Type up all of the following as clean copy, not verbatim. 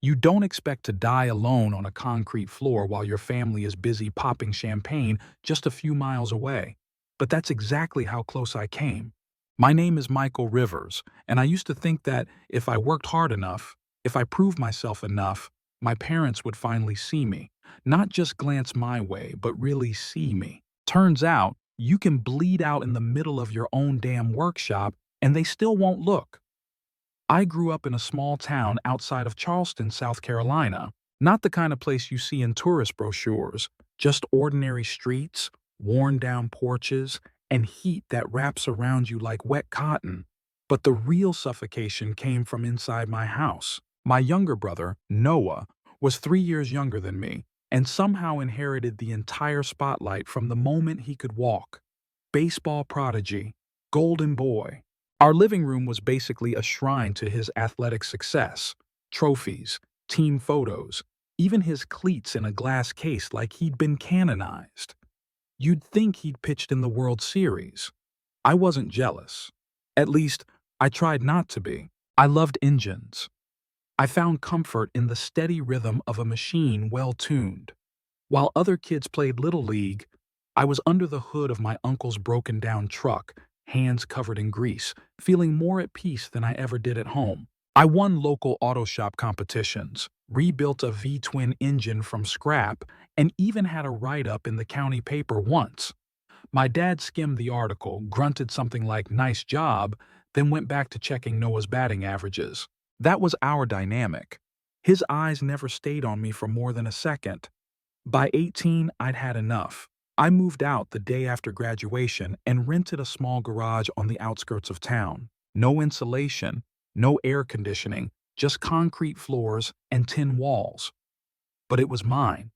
You don't expect to die alone on a concrete floor while your family is busy popping champagne just a few miles away. But that's exactly how close I came. My name is Michael Rivers, and I used to think that if I worked hard enough, if I proved myself enough, my parents would finally see me. Not just glance my way, but really see me. Turns out, you can bleed out in the middle of your own damn workshop, and they still won't look. I grew up in a small town outside of Charleston, South Carolina. Not the kind of place you see in tourist brochures, just ordinary streets, worn down porches, and heat that wraps around you like wet cotton. But the real suffocation came from inside my house. My younger brother, Noah, was 3 years younger than me and somehow inherited the entire spotlight from the moment he could walk. Baseball prodigy, golden boy. Our living room was basically a shrine to his athletic success. Trophies, team photos, even his cleats in a glass case like he'd been canonized. You'd think he'd pitched in the World Series. I wasn't jealous. At least, I tried not to be. I loved engines. I found comfort in the steady rhythm of a machine well tuned. While other kids played Little League, I was under the hood of my uncle's broken down truck, hands covered in grease, feeling more at peace than I ever did at home. I won local auto shop competitions, rebuilt a V-twin engine from scrap, and even had a write-up in the county paper once. My dad skimmed the article, grunted something like "nice job," then went back to checking Noah's batting averages. That was our dynamic. His eyes never stayed on me for more than a second. By 18, I'd had enough. I moved out the day after graduation and rented a small garage on the outskirts of town. No insulation, no air conditioning, just concrete floors and tin walls. But it was mine.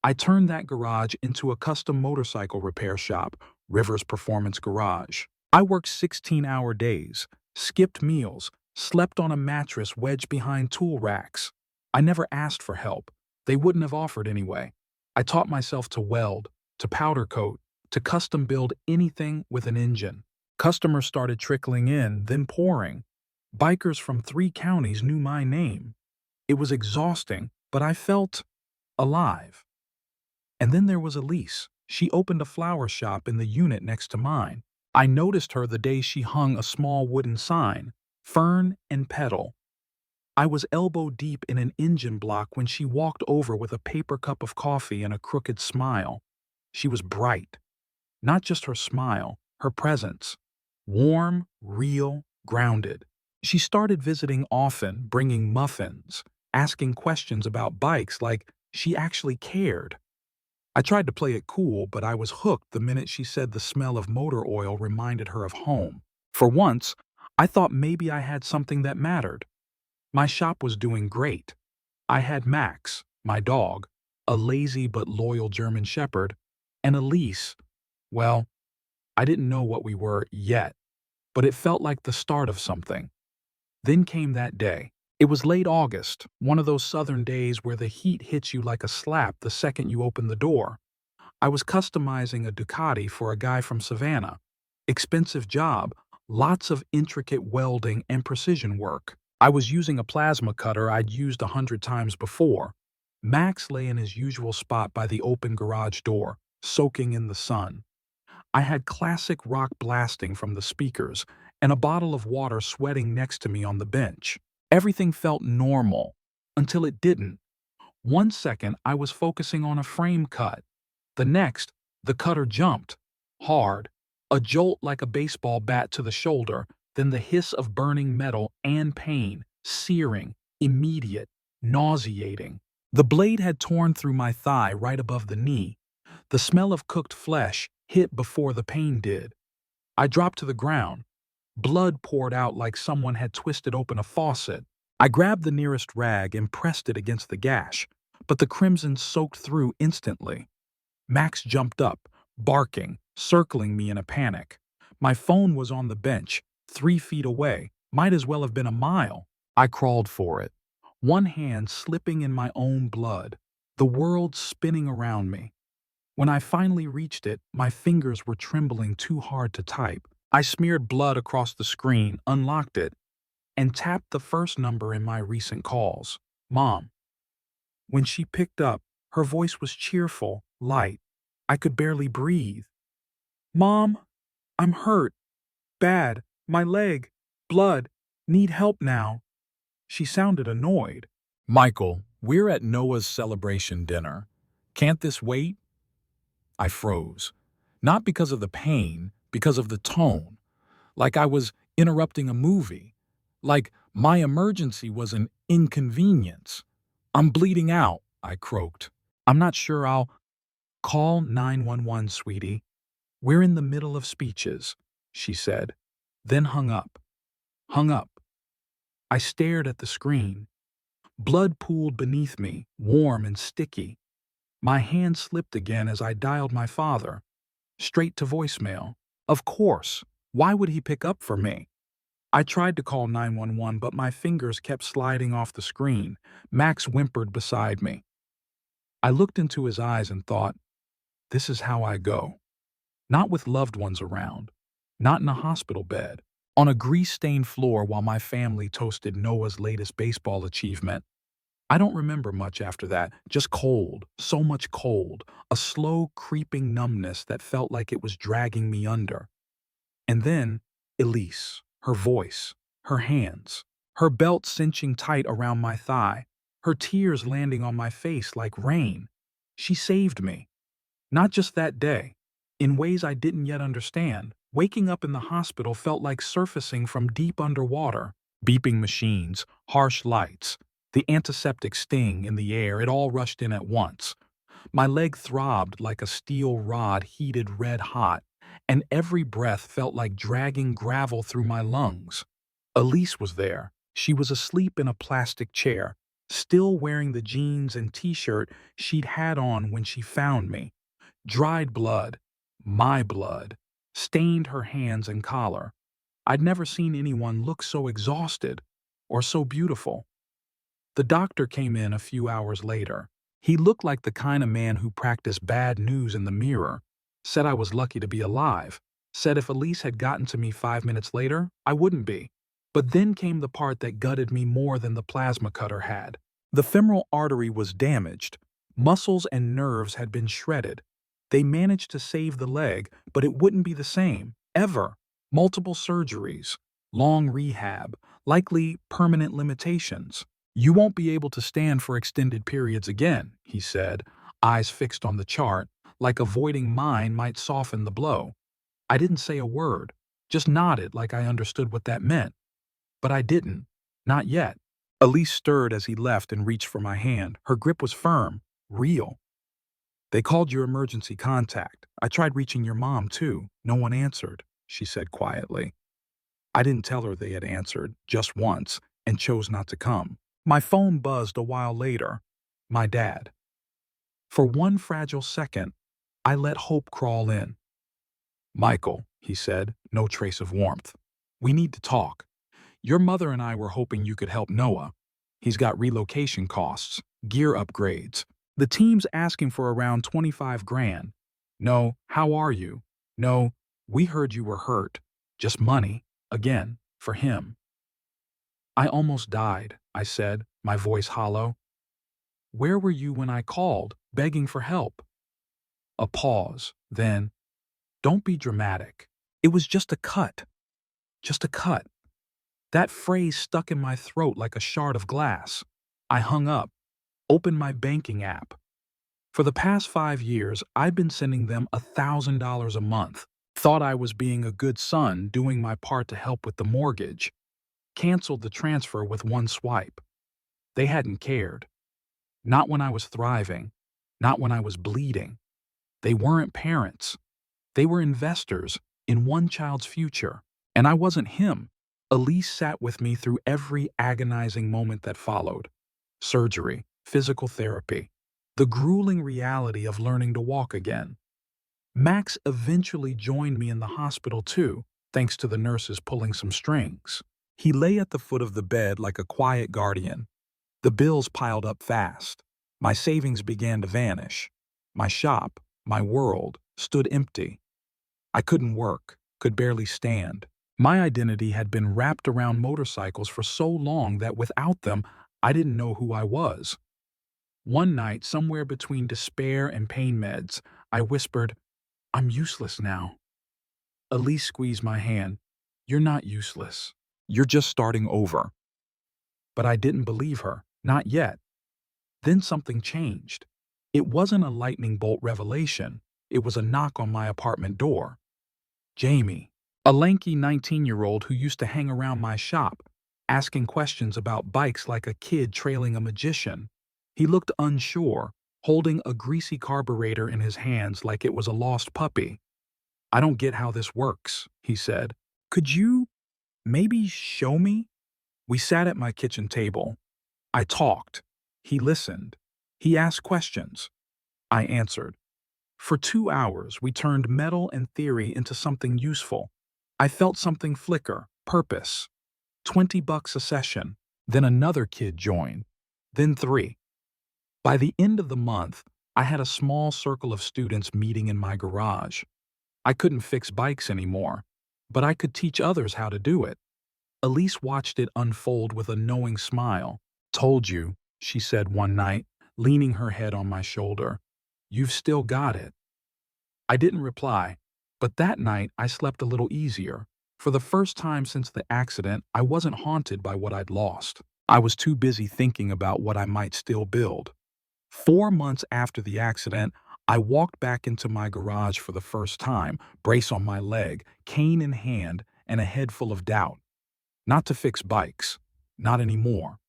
I turned that garage into a custom motorcycle repair shop, Rivers Performance Garage. I worked 16-hour days, skipped meals, slept on a mattress wedged behind tool racks. I never asked for help. They wouldn't have offered anyway. I taught myself to weld, to powder coat, to custom build anything with an engine. Customers started trickling in, then pouring. Bikers from 3 counties knew my name. It was exhausting, but I felt alive. And then there was Elise. She opened a flower shop in the unit next to mine. I noticed her the day she hung a small wooden sign, "Fern and Petal." I was elbow deep in an engine block when she walked over with a paper cup of coffee and a crooked smile. She was bright. Not just her smile, her presence. Warm, real, grounded. She started visiting often, bringing muffins, asking questions about bikes like she actually cared. I tried to play it cool, but I was hooked the minute she said the smell of motor oil reminded her of home. For once, I thought maybe I had something that mattered. My shop was doing great. I had Max, my dog, a lazy but loyal German shepherd, and Elise. Well, I didn't know what we were yet, but it felt like the start of something. Then came that day. It was late August, one of those southern days where the heat hits you like a slap the second you open the door. I was customizing a Ducati for a guy from Savannah. Expensive job, lots of intricate welding and precision work. I was using a plasma cutter I'd used 100 times before. Max lay in his usual spot by the open garage door, soaking in the sun. I had classic rock blasting from the speakers and a bottle of water sweating next to me on the bench. Everything felt normal until it didn't. One second, I was focusing on a frame cut. The next, the cutter jumped. Hard. A jolt like a baseball bat to the shoulder, then the hiss of burning metal and pain, searing, immediate, nauseating. The blade had torn through my thigh right above the knee. The smell of cooked flesh hit before the pain did. I dropped to the ground. Blood poured out like someone had twisted open a faucet. I grabbed the nearest rag and pressed it against the gash, but the crimson soaked through instantly. Max jumped up, barking, circling me in a panic. My phone was on the bench, 3 feet away, might as well have been a mile. I crawled for it, one hand slipping in my own blood, the world spinning around me. When I finally reached it, my fingers were trembling too hard to type. I smeared blood across the screen, unlocked it, and tapped the first number in my recent calls. Mom. When she picked up, her voice was cheerful, light. I could barely breathe. Mom, I'm hurt. Bad. My leg. Blood. Need help now. She sounded annoyed. Michael, we're at Noah's celebration dinner. Can't this wait? I froze. Not because of the pain, because of the tone. Like I was interrupting a movie. Like my emergency was an inconvenience. I'm bleeding out, I croaked. I'm not sure I'll call 911, sweetie. We're in the middle of speeches, she said, then hung up. Hung up. I stared at the screen. Blood pooled beneath me, warm and sticky. My hand slipped again as I dialed my father. Straight to voicemail. Of course. Why would he pick up for me? I tried to call 911, but my fingers kept sliding off the screen. Max whimpered beside me. I looked into his eyes and thought, this is how I go. Not with loved ones around. Not in a hospital bed. On a grease-stained floor while my family toasted Noah's latest baseball achievement. I don't remember much after that, just cold, so much cold, a slow, creeping numbness that felt like it was dragging me under. And then, Elise, her voice, her hands, her belt cinching tight around my thigh, her tears landing on my face like rain. She saved me. Not just that day, in ways I didn't yet understand. Waking up in the hospital felt like surfacing from deep underwater. Beeping machines, harsh lights, the antiseptic sting in the air, it all rushed in at once. My leg throbbed like a steel rod heated red hot, and every breath felt like dragging gravel through my lungs. Elise was there. She was asleep in a plastic chair, still wearing the jeans and t-shirt she'd had on when she found me. Dried blood, my blood, stained her hands and collar. I'd never seen anyone look so exhausted or so beautiful. The doctor came in a few hours later. He looked like the kind of man who practiced bad news in the mirror, said I was lucky to be alive, said if Elise had gotten to me 5 minutes later, I wouldn't be. But then came the part that gutted me more than the plasma cutter had. The femoral artery was damaged. Muscles and nerves had been shredded. They managed to save the leg, but it wouldn't be the same, ever. Multiple surgeries, long rehab, likely permanent limitations. You won't be able to stand for extended periods again, he said, eyes fixed on the chart, like avoiding mine might soften the blow. I didn't say a word, just nodded like I understood what that meant. But I didn't. Not yet. Elise stirred as he left and reached for my hand. Her grip was firm, real. They called your emergency contact. I tried reaching your mom, too. No one answered, she said quietly. I didn't tell her they had answered, just once, and chose not to come. My phone buzzed a while later. My dad. For one fragile second, I let hope crawl in. Michael, he said, no trace of warmth. We need to talk. Your mother and I were hoping you could help Noah. He's got relocation costs, gear upgrades. The team's asking for around 25 grand. No, how are you? No, we heard you were hurt. Just money, again, for him. I almost died, I said, my voice hollow. Where were you when I called, begging for help? A pause, then, don't be dramatic. It was just a cut. Just a cut. That phrase stuck in my throat like a shard of glass. I hung up, opened my banking app. For the past 5 years, I'd been sending them $1,000 a month. Thought I was being a good son, doing my part to help with the mortgage. Canceled the transfer with one swipe. They hadn't cared. Not when I was thriving. Not when I was bleeding. They weren't parents. They were investors in one child's future. And I wasn't him. Elise sat with me through every agonizing moment that followed. Surgery, physical therapy, the grueling reality of learning to walk again. Max eventually joined me in the hospital too, thanks to the nurses pulling some strings. He lay at the foot of the bed like a quiet guardian. The bills piled up fast. My savings began to vanish. My shop, my world, stood empty. I couldn't work, could barely stand. My identity had been wrapped around motorcycles for so long that without them, I didn't know who I was. One night, somewhere between despair and pain meds, I whispered, "I'm useless now." Elise squeezed my hand. "You're not useless. You're just starting over." But I didn't believe her. Not yet. Then something changed. It wasn't a lightning bolt revelation. It was a knock on my apartment door. Jamie, a lanky 19-year-old who used to hang around my shop, asking questions about bikes like a kid trailing a magician. He looked unsure, holding a greasy carburetor in his hands like it was a lost puppy. "I don't get how this works," he said. "Could you maybe show me?" We sat at my kitchen table. I talked. He listened. He asked questions. I answered. For 2 hours, we turned metal and theory into something useful. I felt something flicker, purpose. $20 a session. Then another kid joined. Then three. By the end of the month, I had a small circle of students meeting in my garage. I couldn't fix bikes anymore, but I could teach others how to do it. Elise watched it unfold with a knowing smile. "Told you," she said one night, leaning her head on my shoulder. "You've still got it." I didn't reply, but that night I slept a little easier. For the first time since the accident, I wasn't haunted by what I'd lost. I was too busy thinking about what I might still build. 4 months after the accident, I walked back into my garage for the first time, brace on my leg, cane in hand, and a head full of doubt. Not to fix bikes, not anymore,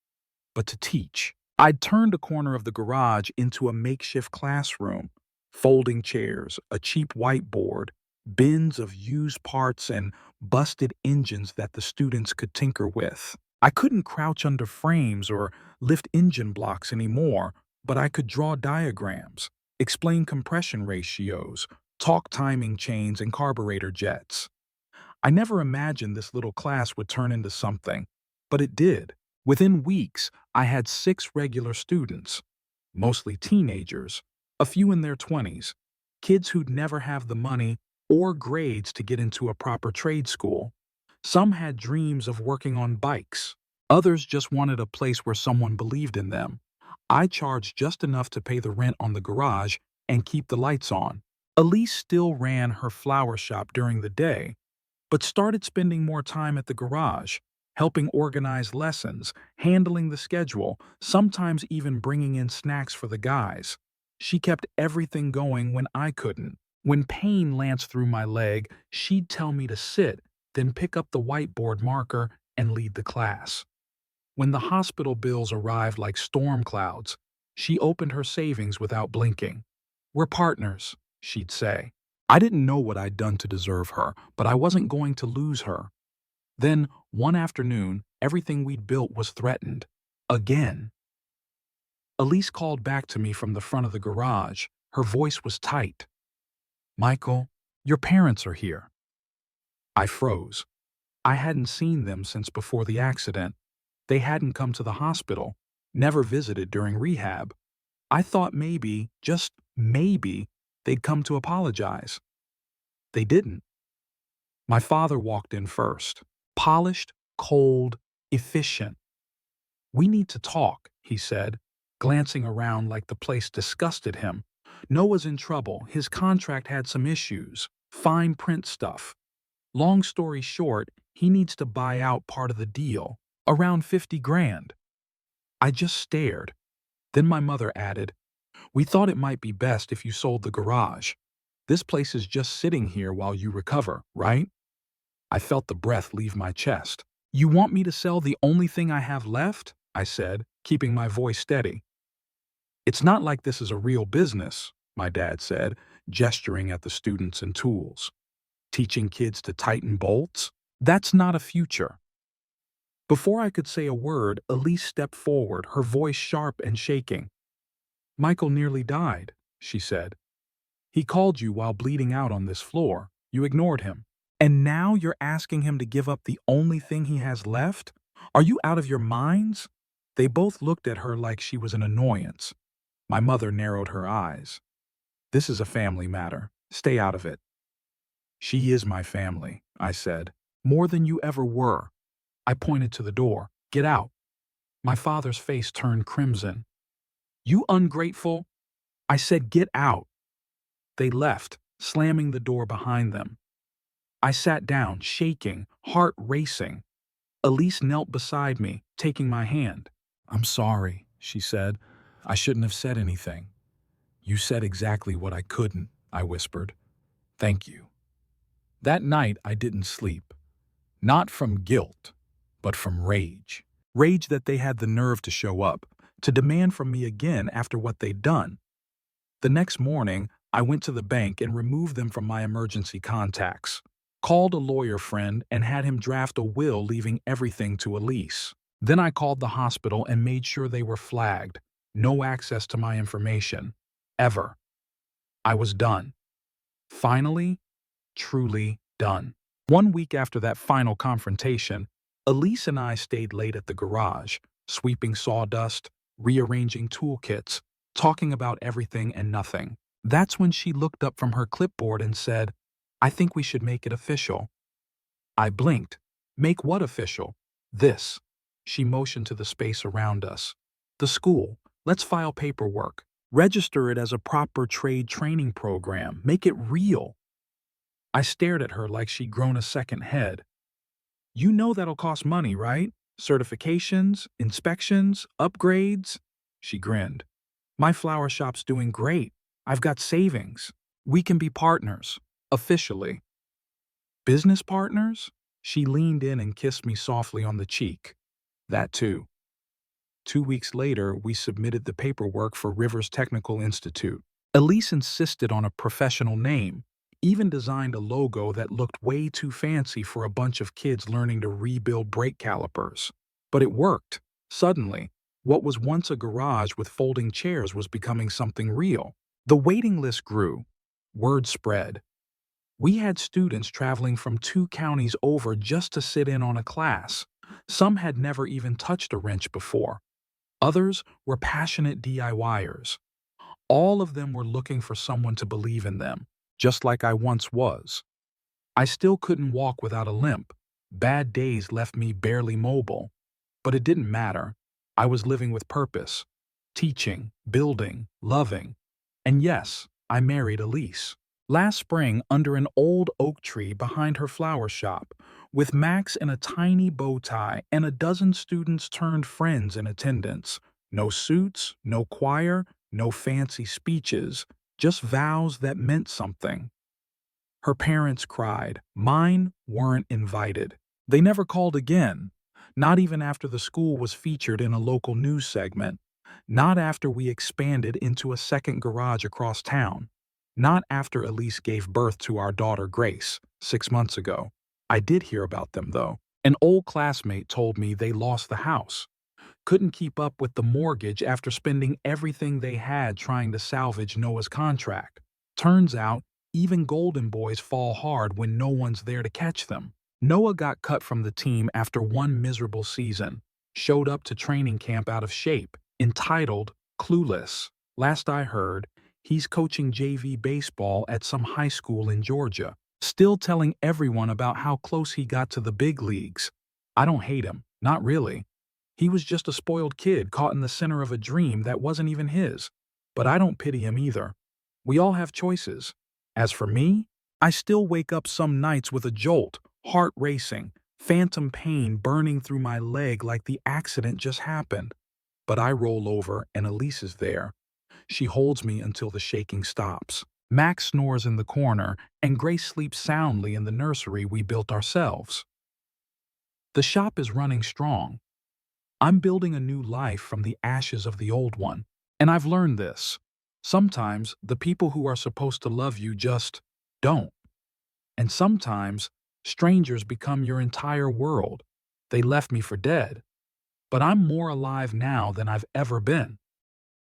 but to teach. I'd turned a corner of the garage into a makeshift classroom. Folding chairs, a cheap whiteboard, bins of used parts, and busted engines that the students could tinker with. I couldn't crouch under frames or lift engine blocks anymore, but I could draw diagrams, explain compression ratios, talk timing chains and carburetor jets. I never imagined this little class would turn into something, but it did. Within weeks, I had 6 regular students, mostly teenagers, a few in their 20s, kids who'd never have the money or grades to get into a proper trade school. Some had dreams of working on bikes. Others just wanted a place where someone believed in them. I charged just enough to pay the rent on the garage and keep the lights on. Elise still ran her flower shop during the day, but started spending more time at the garage, helping organize lessons, handling the schedule, sometimes even bringing in snacks for the guys. She kept everything going when I couldn't. When pain lanced through my leg, she'd tell me to sit, then pick up the whiteboard marker and lead the class. When the hospital bills arrived like storm clouds, she opened her savings without blinking. "We're partners," she'd say. I didn't know what I'd done to deserve her, but I wasn't going to lose her. Then, one afternoon, everything we'd built was threatened. Again. Elise called back to me from the front of the garage. Her voice was tight. "Michael, your parents are here." I froze. I hadn't seen them since before the accident. They hadn't come to the hospital, never visited during rehab. I thought maybe, just maybe, they'd come to apologize. They didn't. My father walked in first. Polished, cold, efficient. "We need to talk," he said, glancing around like the place disgusted him. "Noah's in trouble. His contract had some issues. Fine print stuff. Long story short, he needs to buy out part of the deal. Around 50 grand. I just stared. Then my mother added, "We thought it might be best if you sold the garage. This place is just sitting here while you recover, right?" I felt the breath leave my chest. "You want me to sell the only thing I have left?" I said, keeping my voice steady. "It's not like this is a real business," my dad said, gesturing at the students and tools. "Teaching kids to tighten bolts? That's not a future." Before I could say a word, Elise stepped forward, her voice sharp and shaking. "Michael nearly died," she said. "He called you while bleeding out on this floor. You ignored him. And now you're asking him to give up the only thing he has left? Are you out of your minds?" They both looked at her like she was an annoyance. My mother narrowed her eyes. "This is a family matter. Stay out of it." "She is my family," I said. "More than you ever were." I pointed to the door. "Get out." My father's face turned crimson. "You ungrateful!" I said, "Get out." They left, slamming the door behind them. I sat down, shaking, heart racing. Elise knelt beside me, taking my hand. "I'm sorry," she said. "I shouldn't have said anything." "You said exactly what I couldn't," I whispered. "Thank you." That night I didn't sleep. Not from guilt, but from rage. Rage that they had the nerve to show up, to demand from me again after what they'd done. The next morning, I went to the bank and removed them from my emergency contacts. Called a lawyer friend and had him draft a will leaving everything to Elise. Then I called the hospital and made sure they were flagged. No access to my information. Ever. I was done. Finally, truly done. 1 week after that final confrontation, Elise and I stayed late at the garage, sweeping sawdust, rearranging toolkits, talking about everything and nothing. That's when she looked up from her clipboard and said, "I think we should make it official." I blinked. "Make what official?" "This." She motioned to the space around us. "The school. Let's file paperwork. Register it as a proper trade training program. Make it real." I stared at her like she'd grown a second head. "You know that'll cost money, right? Certifications, inspections, upgrades?" She grinned. "My flower shop's doing great. I've got savings. We can be partners. Officially." "Business partners?" She leaned in and kissed me softly on the cheek. "That too." 2 weeks later, we submitted the paperwork for Rivers Technical Institute. Elise insisted on a professional name, even designed a logo that looked way too fancy for a bunch of kids learning to rebuild brake calipers. But it worked. Suddenly, what was once a garage with folding chairs was becoming something real. The waiting list grew. Word spread. We had students traveling from 2 counties over just to sit in on a class. Some had never even touched a wrench before. Others were passionate DIYers. All of them were looking for someone to believe in them, just like I once was. I still couldn't walk without a limp. Bad days left me barely mobile. But it didn't matter. I was living with purpose. Teaching, building, loving. And yes, I married Elise. Last spring, under an old oak tree behind her flower shop, with Max in a tiny bow tie and a dozen students turned friends in attendance. No suits, no choir, no fancy speeches, just vows that meant something. Her parents cried. Mine weren't invited. They never called again, not even after the school was featured in a local news segment, not after we expanded into a second garage across town, not after Elise gave birth to our daughter Grace 6 months ago. I did hear about them, though. An old classmate told me they lost the house, couldn't keep up with the mortgage after spending everything they had trying to salvage Noah's contract. Turns out, even golden boys fall hard when no one's there to catch them. Noah got cut from the team after one miserable season, showed up to training camp out of shape, entitled Clueless. Last I heard, he's coaching JV baseball at some high school in Georgia, still telling everyone about how close he got to the big leagues. I don't hate him, not really. He was just a spoiled kid caught in the center of a dream that wasn't even his. But I don't pity him either. We all have choices. As for me, I still wake up some nights with a jolt, heart racing, phantom pain burning through my leg like the accident just happened. But I roll over and Elise is there. She holds me until the shaking stops. Max snores in the corner and Grace sleeps soundly in the nursery we built ourselves. The shop is running strong. I'm building a new life from the ashes of the old one. And I've learned this. Sometimes the people who are supposed to love you just don't. And sometimes strangers become your entire world. They left me for dead. But I'm more alive now than I've ever been.